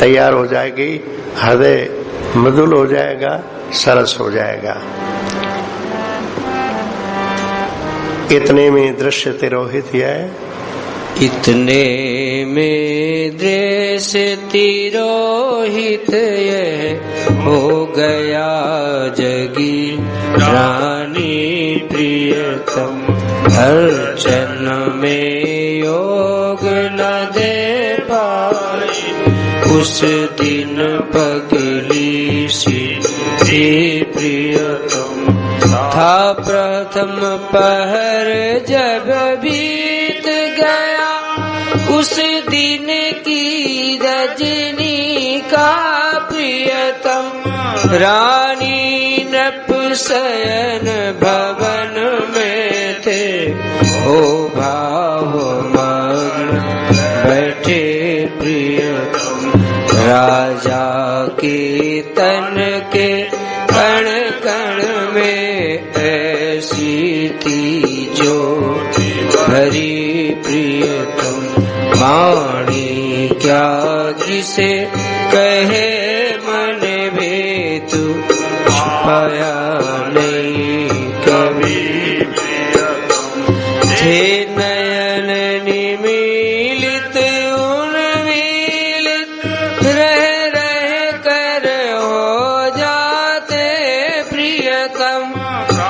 तैयार हो जाएगी, हृदय मृदुल हो जाएगा, सरस हो जाएगा। इतने में दृश्य तिरोहित है, इतने में दृश्य तिरोहित यह हो गया जगी रानी प्रियतम। हर जन्म में योग न दे पाई, उस दिन पगली सी प्रियतम। था प्रथम पहर जब बीत गया, उस दिन की रजनी का प्रियतम। रानी नपशयन भवन में थे, ओ भाव मग्न बैठे प्रियतम। राजा के तन के कण कण में ऐसी थी जो भरी प्रियतम। वाणी क्या जिसे कहे मन भेतु पाया नहीं कभी थे नयन निमीलित उन्मीलित रह रह कर हो जाते प्रियतम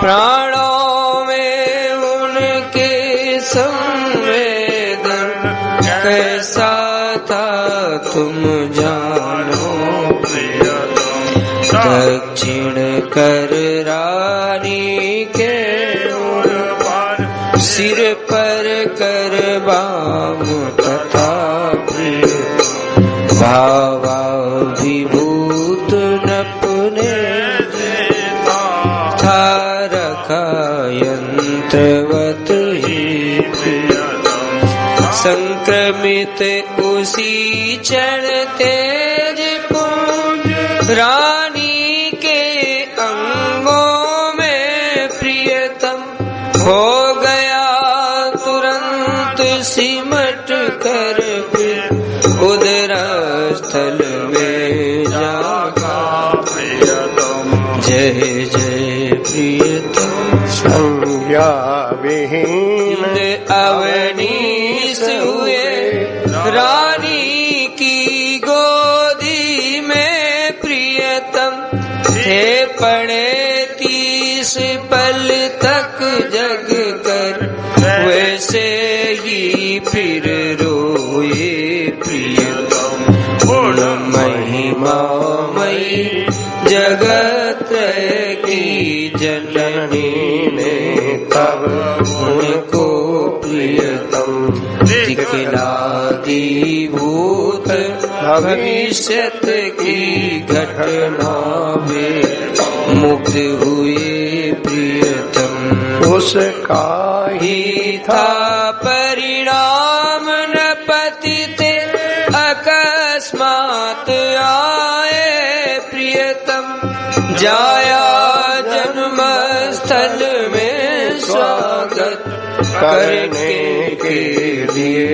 प्राणों में उनके संवेदन कैसा था तुम जानो दक्षिण कर रानी के सिर पर कर बाम तथा भावा विभूत नपने था रखा यंत्रवत ही संक्रमित उसी क्षण तेज पुंज रानी के अंगों में प्रियतम हो गया तुरंत सिमट कर उदर स्थल में जागा प्रियतम जय जय प्रियतम संज्ञा विहीन अवनीश हुए रानी की गोदी में प्रियतम थे पड़े 30 पल तक जग कर वैसे ही फिर रोए प्रियतम गुण महिमामयी जगत की जननी ने तब उनको प्रियतम दिखला दी भूत भविष्यत की घटना में मुक्त हुए प्रियतम उसका ही था परिणाम न पतित अकस्मात आए प्रियतम जाया जन्म स्थल में स्वागत करने के लिए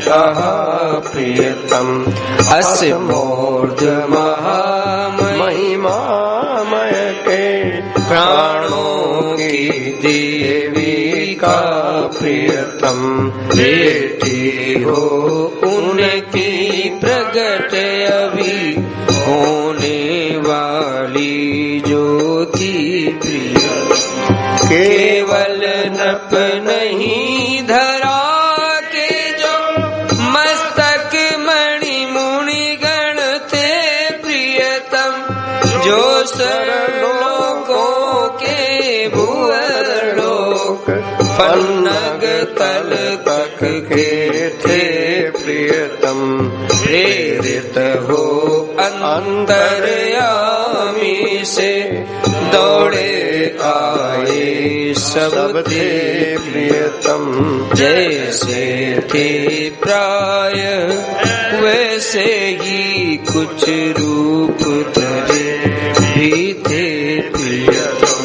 कहा प्रियतम असमोर्ध महिमामय के प्राणों की देवी का प्रियतम बेटी हो उनकी प्रगट अभी होने वाली ज्योति प्रियतम केवल नप नहीं धरा के जो मस्तक मणि मुनि गण थे प्रियतम जो सरलोकों के भुवलोक पन्नग तल तक के थे प्रियतम प्रेरित हो अंतर्यामी से दौड़े आए सब थे प्रियतम जैसे थे प्राय वैसे ही कुछ रूप धरे भी थे प्रियतम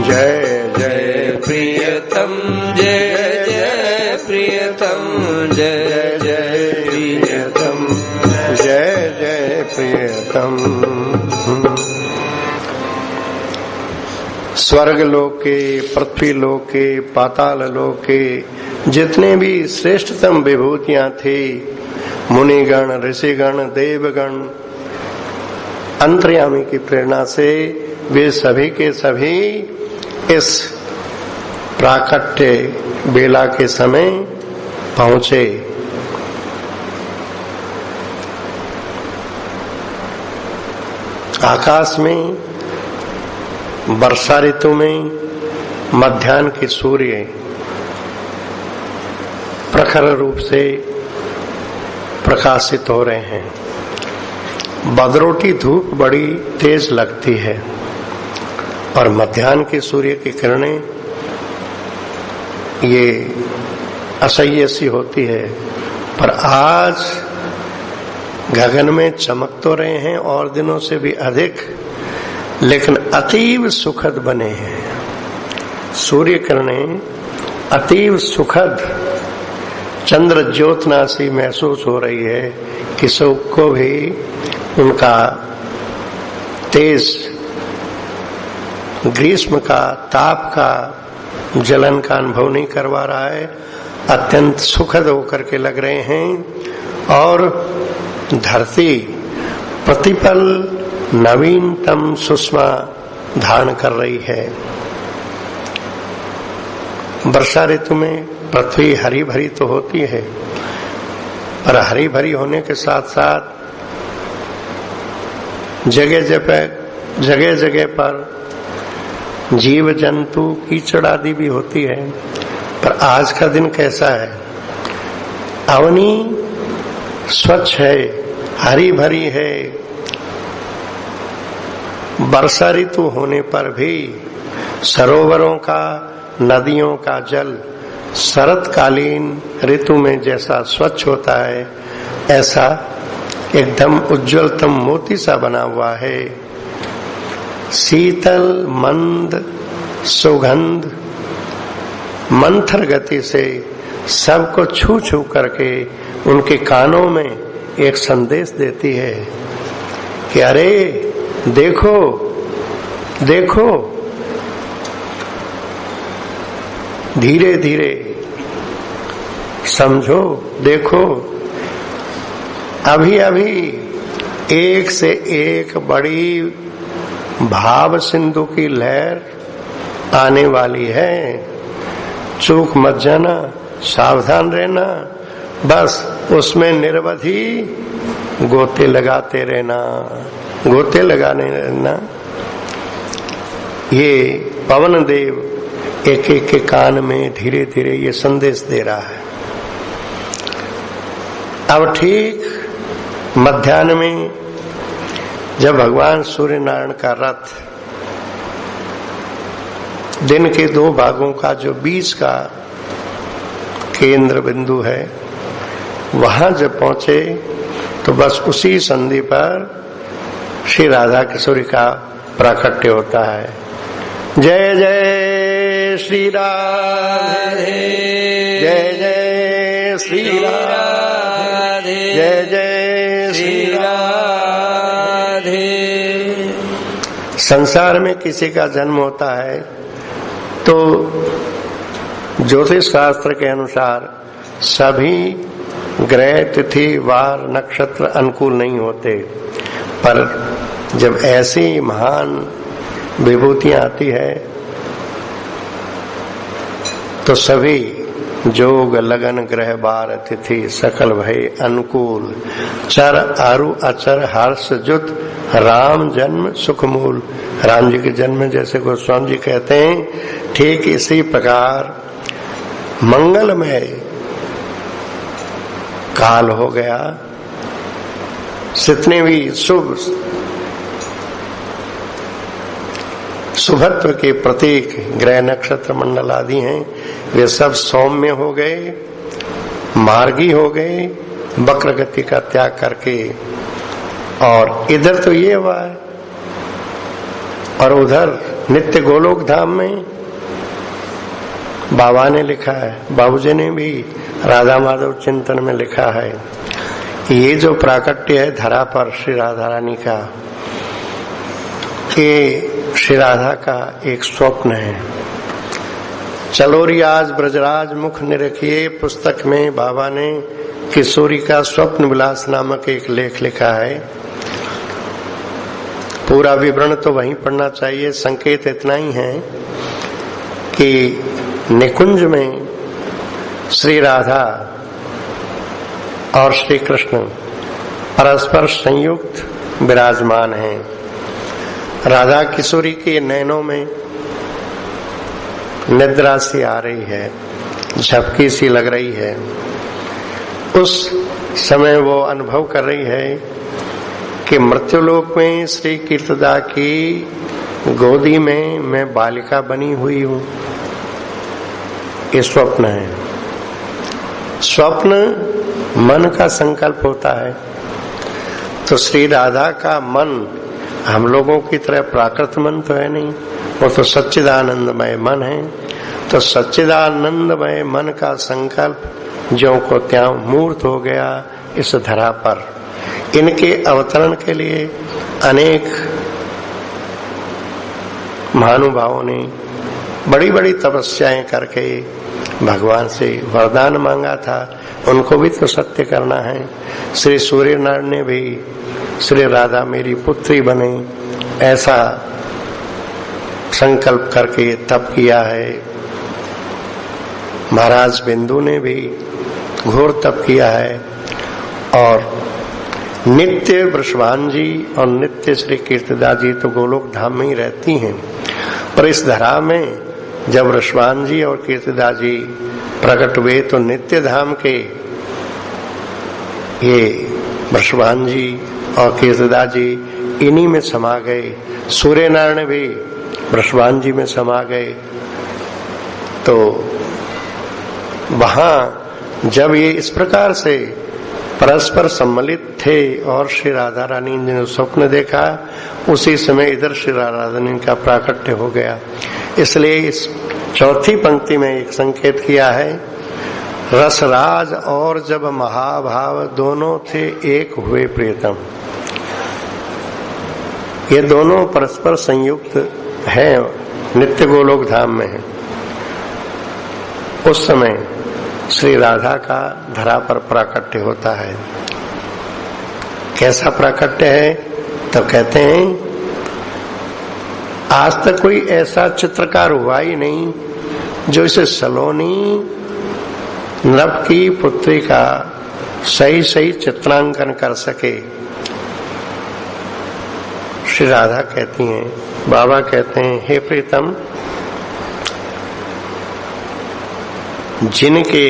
जय जय प्रियतम जय जय प्रियतम जय जय प्रियतम जय जय प्रियतम। स्वर्ग लोके पृथ्वी लोके पाताल लोके जितने भी श्रेष्ठतम विभूतियां थी मुनिगण ऋषिगण देवगण अंतर्यामी की प्रेरणा से वे सभी के सभी इस प्राकट्य बेला के समय पहुंचे। आकाश में वर्षा ऋतु में मध्याह्न के सूर्य प्रखर रूप से प्रकाशित हो रहे हैं। बदरोटी धूप बड़ी तेज लगती है और मध्याह्न के सूर्य की किरणें ये असह्य सी होती है, पर आज गगन में चमक तो रहे हैं और दिनों से भी अधिक, लेकिन अतीव सुखद बने हैं। सूर्य किरणें अतीव सुखद चंद्र ज्योत्ना सी महसूस हो रही है कि सबको भी उनका तेज ग्रीष्म का ताप का जलन का अनुभव नहीं करवा रहा है, अत्यंत सुखद होकर के लग रहे हैं। और धरती प्रतिपल नवीनतम सुषमा धारण कर रही है। वर्षा ऋतु में पृथ्वी हरी भरी तो होती है, पर हरी भरी होने के साथ साथ जगह जगह पर जीव जंतु कीचड़ आदि भी होती है। पर आज का दिन कैसा है? अवनी स्वच्छ है, हरी भरी है। वर्षा ऋतु होने पर भी सरोवरों का, नदियों का जल शरतकालीन ऋतु में जैसा स्वच्छ होता है, ऐसा एकदम उज्ज्वलतम मोती सा बना हुआ है। शीतल मंद सुगंध मंथर गति से सबको छू छू करके उनके कानों में एक संदेश देती है कि अरे देखो देखो, धीरे धीरे समझो, देखो अभी अभी एक से एक बड़ी भाव सिंधु की लहर आने वाली है। चूक मत जाना, सावधान रहना, बस उसमें निरवधि गोते लगाते रहना, गोते लगाने रहना। ये पवन देव एक एक के कान में धीरे धीरे ये संदेश दे रहा है। अब ठीक मध्याह्न में जब भगवान सूर्य नारायण का रथ दिन के दो भागों का जो बीच का केंद्र बिंदु है, वहां जब पहुंचे तो बस उसी संधि पर श्री राधा किशोरी का प्राकट्य होता है। जय जय श्री राधे, जय जय श्री राधे, जय जय श्री राधे। संसार में किसी का जन्म होता है तो ज्योतिष शास्त्र के अनुसार सभी ग्रह तिथि वार नक्षत्र अनुकूल नहीं होते, पर जब ऐसी महान विभूतियां आती है तो सभी जोग लगन ग्रह बार तिथि सकल भय अनुकूल, चर आरु अचर हर्ष जुत राम जन्म सुख मूल। राम जी के जन्म में जैसे गोस्वामी जी कहते हैं, ठीक इसी प्रकार मंगलमय काल हो गया। जितने भी शुभत्व के प्रतीक ग्रह नक्षत्र मंडल आदि हैं, वे सब सौम्य हो गए, मार्गी हो गए, वक्र गति का त्याग करके। और इधर तो ये हुआ है, और उधर नित्य गोलोक धाम में बाबा ने लिखा है, बाबूजी ने भी राधा माधव चिंतन में लिखा है कि ये जो प्राकट्य है धरा पर श्री राधा रानी का, ये श्री राधा का एक स्वप्न है। चलोरी आज ब्रजराज मुख निरखिए पुस्तक में बाबा ने किशोरी का स्वप्न विलास नामक एक लेख लिखा है। पूरा विवरण तो वहीं पढ़ना चाहिए, संकेत इतना ही है कि निकुंज में श्री राधा और श्री कृष्ण परस्पर संयुक्त विराजमान हैं। राधा किशोरी के नैनों में निद्रा सी आ रही है, झपकी सी लग रही है। उस समय वो अनुभव कर रही है कि मृत्युलोक में श्री कीर्तदा की गोदी में मैं बालिका बनी हुई हूं। ये स्वप्न है। स्वप्न मन का संकल्प होता है। तो श्री राधा का मन हम लोगों की तरह प्राकृत मन तो है नहीं, वो तो सच्चिदानंदमय मन है। तो सच्चिदानंदमय मन का संकल्प ज्यों को त्यों मूर्त हो गया इस धरा पर। इनके अवतरण के लिए अनेक महानुभावों ने बड़ी बड़ी तपस्याएं करके भगवान से वरदान मांगा था, उनको भी तो सत्य करना है। श्री सूर्य नारायण ने भी श्री राधा मेरी पुत्री बने ऐसा संकल्प करके तप किया है। महाराज बिंदु ने भी घोर तप किया है। और नित्य वृषभान जी और नित्य श्री कीर्तिदा जी तो गोलोक धाम में ही रहती हैं, पर इस धरा में जब वृषभान जी और कीर्तिदा जी प्रकट हुए तो नित्य धाम के ये वृषभान जी और कीर्तिदा जी इन्हीं में समा गए। सूर्य नारायण भी वृषभान जी में समा गए। तो वहां जब ये इस प्रकार से परस्पर सम्मिलित थे और श्री राधा रानी ने स्वप्न देखा, उसी समय इधर श्री राधा रानी का प्राकट्य हो गया। इसलिए इस चौथी पंक्ति में एक संकेत किया है, रसराज और जब महाभाव दोनों थे एक हुए प्रियतम। ये दोनों परस्पर संयुक्त हैं, नित्य गोलोक धाम में है। उस समय श्री राधा का धरा पर प्राकट्य होता है। कैसा प्राकट्य है? तब कहते हैं आज तक कोई ऐसा चित्रकार हुआ ही नहीं जो इसे सलोनी नृप की पुत्री का सही सही चित्रांकन कर सके। श्री राधा कहती हैं, बाबा कहते हैं, हे प्रीतम, जिनके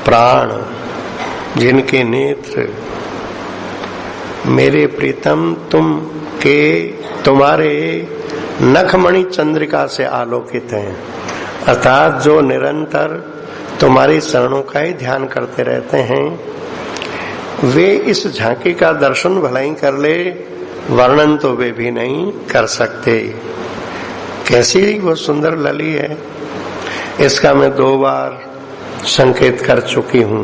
प्राण, जिनके नेत्र मेरे प्रीतम तुम्हारे नखमणि चंद्रिका से आलोकित हैं, अर्थात जो निरंतर तुम्हारी चरणों का ही ध्यान करते रहते हैं, वे इस झांकी का दर्शन भला ही कर ले, वर्णन तो वे भी नहीं कर सकते। कैसी वो सुंदर लली है, इसका मैं 2 बार संकेत कर चुकी हूं।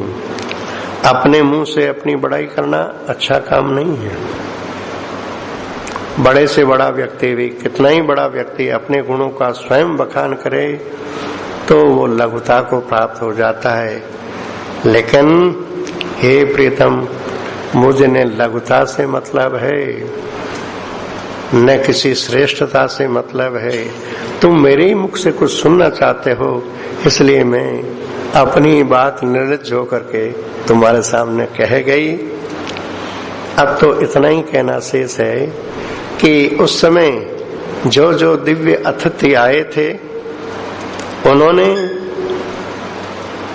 अपने मुंह से अपनी बड़ाई करना अच्छा काम नहीं है। बड़े से बड़ा व्यक्ति भी, कितना ही बड़ा व्यक्ति अपने गुणों का स्वयं बखान करे तो वो लघुता को प्राप्त हो जाता है। लेकिन हे प्रीतम, मुझे न लघुता से मतलब है, न किसी श्रेष्ठता से मतलब है। तुम मेरे ही मुख से कुछ सुनना चाहते हो, इसलिए मैं अपनी बात निर्लज्ज होकर के तुम्हारे सामने कह गई। अब तो इतना ही कहना शेष है कि उस समय जो जो दिव्य अतिथि आए थे, उन्होंने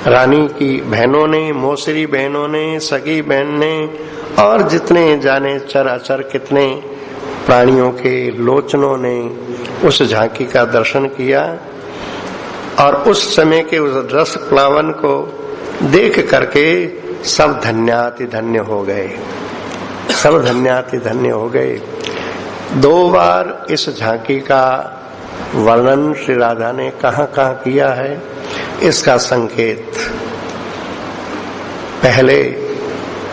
रानी की बहनों ने, मौसरी बहनों ने, सगी बहन ने और जितने जाने चर अचर कितने प्राणियों के लोचनों ने उस झांकी का दर्शन किया और उस समय के उस रस प्लावन को देख करके सब धन्याति धन्य हो गए, सब धन्याति धन्य हो गए। 2 बार इस झांकी का वर्णन श्री राधा ने कहाँ कहाँ किया है, इसका संकेत पहले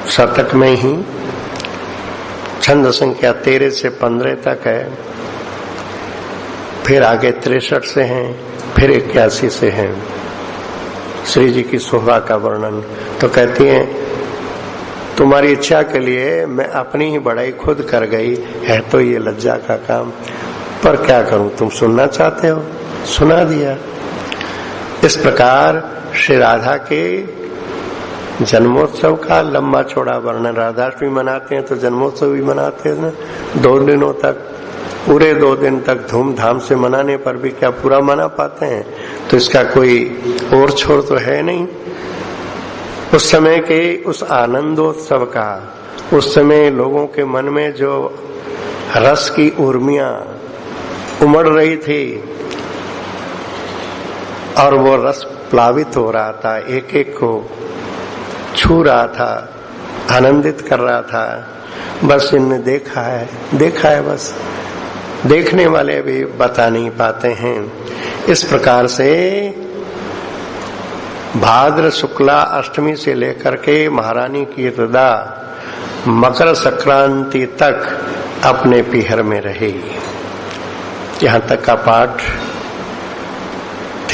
शतक में ही छंद संख्या 13 से 15 तक है, फिर आगे 63 से हैं, फिर 81 से हैं श्री जी की शोभा का वर्णन। तो कहती हैं, तुम्हारी इच्छा के लिए मैं अपनी ही बड़ाई खुद कर गई, है तो ये लज्जा का काम, पर क्या करूं, तुम सुनना चाहते हो, सुना दिया। इस प्रकार श्री राधा के जन्मोत्सव का लंबा चौड़ा वर्णन, राधाष्टमी मनाते हैं तो जन्मोत्सव भी मनाते हैं ना, 2 दिनों तक, पूरे 2 दिन तक धूमधाम से मनाने पर भी क्या पूरा मना पाते हैं? तो इसका कोई और छोर तो है नहीं। उस समय के उस आनंदोत्सव का, उस समय लोगों के मन में जो रस की उर्मियां उमड़ रही थी और वो रस प्लावित हो रहा था, एक एक को छू रहा था, आनंदित कर रहा था, बस इनने देखा है, बस देखने वाले भी बता नहीं पाते हैं। इस प्रकार से भाद्र शुक्ला अष्टमी से लेकर के महारानी की हृदा मकर संक्रांति तक अपने पीहर में रहेगी। यहाँ तक का पाठ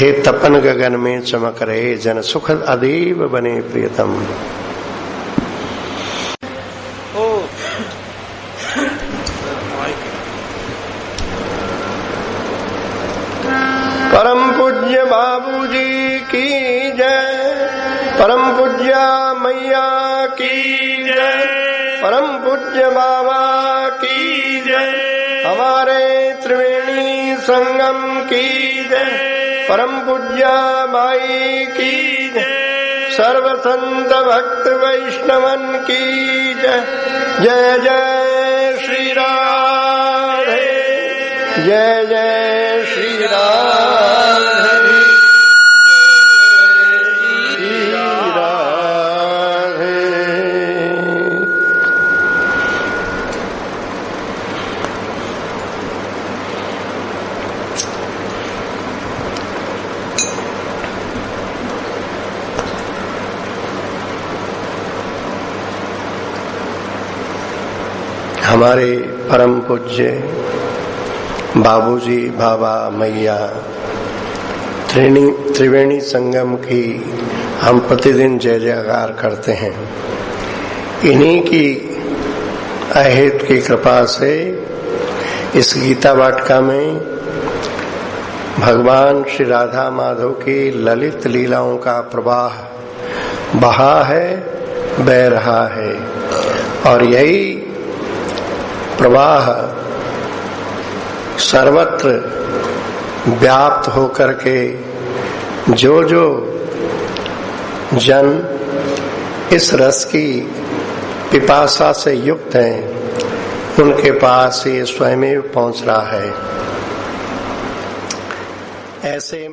थे तपन गगन में चमक रहे जन सुख अदीब बने प्रियतम। परम पूज्य बाबूजी की जय, परम पूज्य मैया की जय, परम पूज्य बाबा की जय, हमारे त्रिवेणी संगम की जय, परम पूज्य माई की जय, सर्व संत भक्त वैष्णवन की जय। जय जय श्री राधे, जय जय श्री राधे, श्री राधे। हमारे परम पूज्य बाबूजी, बाबा, मैया त्रिवेणी संगम की हम प्रतिदिन जय जयकार करते हैं। इन्हीं की अहेत की कृपा से इस गीता वाटिका में भगवान श्री राधा माधव की ललित लीलाओं का प्रवाह बहा है, बह रहा है, और यही प्रवाह सर्वत्र व्याप्त होकर के जो जो जन इस रस की पिपासा से युक्त हैं उनके पास ये स्वयं पहुंच रहा है। ऐसे